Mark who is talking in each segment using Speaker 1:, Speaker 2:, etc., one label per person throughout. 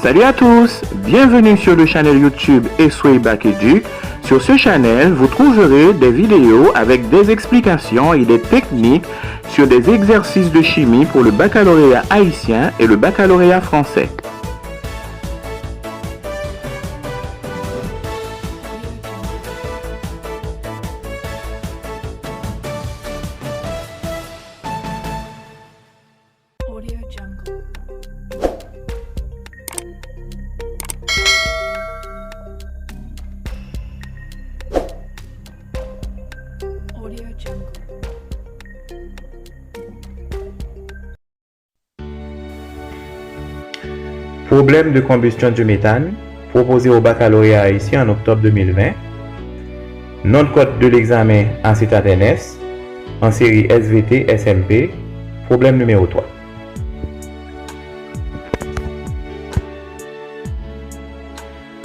Speaker 1: Salut à tous, bienvenue sur le channel YouTube Esway Bac Educ. Sur ce channel, vous trouverez des vidéos avec des explications et des techniques sur des exercices de chimie pour le baccalauréat haïtien et le baccalauréat français. Problème de combustion du méthane, proposé au baccalauréat haïtien en octobre 2020. Nom de code de l'examen en CETAT-NS, en série SVT SMP, problème numéro 3.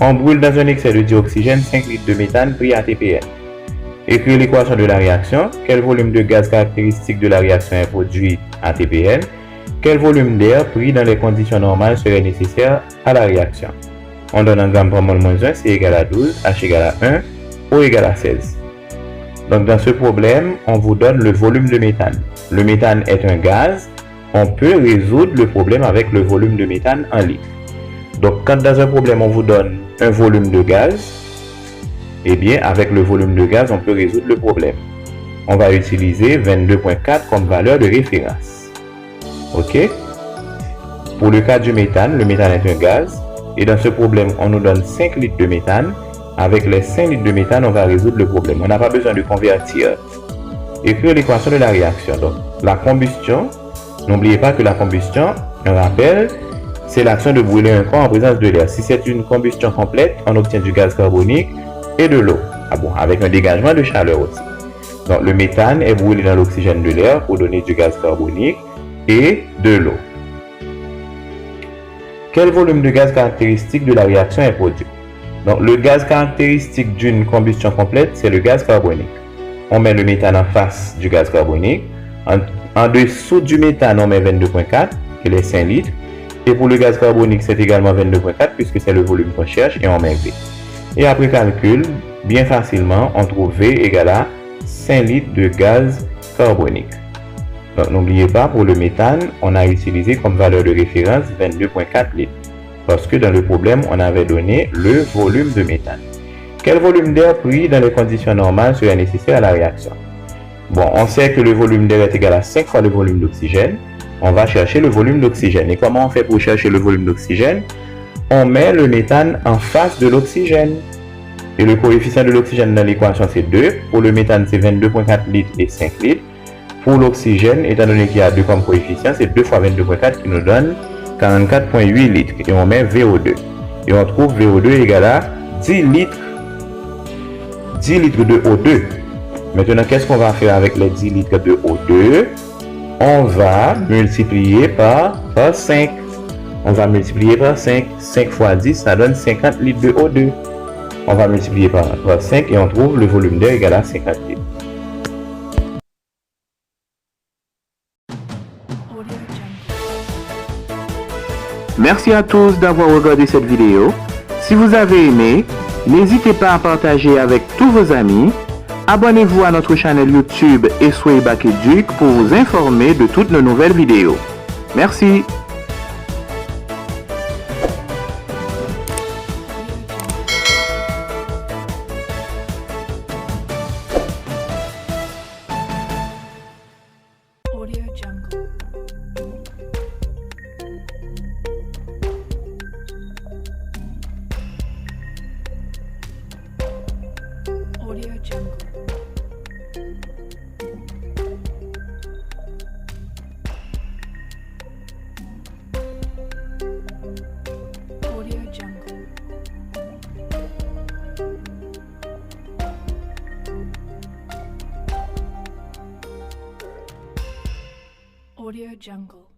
Speaker 1: On brûle dans un excès de dioxygène 5 litres de méthane pris à TPN. Écrire l'équation de la réaction. Quel volume de gaz caractéristique de la réaction est produit à TPN? Quel volume d'air pris dans les conditions normales serait nécessaire à la réaction? On donne en gramme par mol moins 1, C égale à 12, H égale à 1, O égale à 16. Donc dans ce problème, on vous donne le volume de méthane. Le méthane est un gaz. On peut résoudre le problème avec le volume de méthane en litres. Donc quand dans un problème on vous donne un volume de gaz, eh bien avec le volume de gaz on peut résoudre le problème. On va utiliser 22.4 comme valeur de référence. Ok? Pour le cas du méthane, le méthane est un gaz. Et dans ce problème, on nous donne 5 litres de méthane. Avec les 5 litres de méthane, on va résoudre le problème. On n'a pas besoin de convertir. Écrire l'équation de la réaction. Donc, la combustion, n'oubliez pas que la combustion, un rappel, c'est l'action de brûler un corps en présence de l'air. Si c'est une combustion complète, on obtient du gaz carbonique et de l'eau. Ah bon, avec un dégagement de chaleur aussi. Donc, le méthane est brûlé dans l'oxygène de l'air pour donner du gaz carbonique et de l'eau. Quel volume de gaz caractéristique de la réaction est produit? Donc, le gaz caractéristique d'une combustion complète, c'est le gaz carbonique. On met le méthane en face du gaz carbonique. En dessous du méthane, on met 22.4, qui est les 5 litres. Et pour le gaz carbonique, c'est également 22.4, puisque c'est le volume qu'on cherche, et on met V. Et après calcul, bien facilement, on trouve V égale à 5 litres de gaz carbonique. Donc n'oubliez pas, pour le méthane, on a utilisé comme valeur de référence 22.4 litres. Parce que dans le problème, on avait donné le volume de méthane. Quel volume d'air pris dans les conditions normales serait nécessaire à la réaction? Bon, on sait que le volume d'air est égal à 5 fois le volume d'oxygène. On va chercher le volume d'oxygène. Et comment on fait pour chercher le volume d'oxygène? On met le méthane en face de l'oxygène. Et le coefficient de l'oxygène dans l'équation, c'est 2. Pour le méthane, c'est 22.4 litres et 5 litres. Pour l'oxygène, étant donné qu'il y a 2 comme coefficient, c'est 2 fois 22.4 qui nous donne 44.8 litres. Et on met VO2. Et on trouve VO2 égale à 10 litres. 10 litres de O2. Maintenant, qu'est-ce qu'on va faire avec les 10 litres de O2? On va multiplier par 5. On va multiplier par 5. 5 fois 10, ça donne 50 litres de O2. On va multiplier par 5 et on trouve le volume d'air égal à 50 litres. Merci à tous d'avoir regardé cette vidéo. Si vous avez aimé, n'hésitez pas à partager avec tous vos amis. Abonnez-vous à notre chaîne YouTube Esway Bac Educ pour vous informer de toutes nos nouvelles vidéos. Merci.
Speaker 2: Audio Jungle.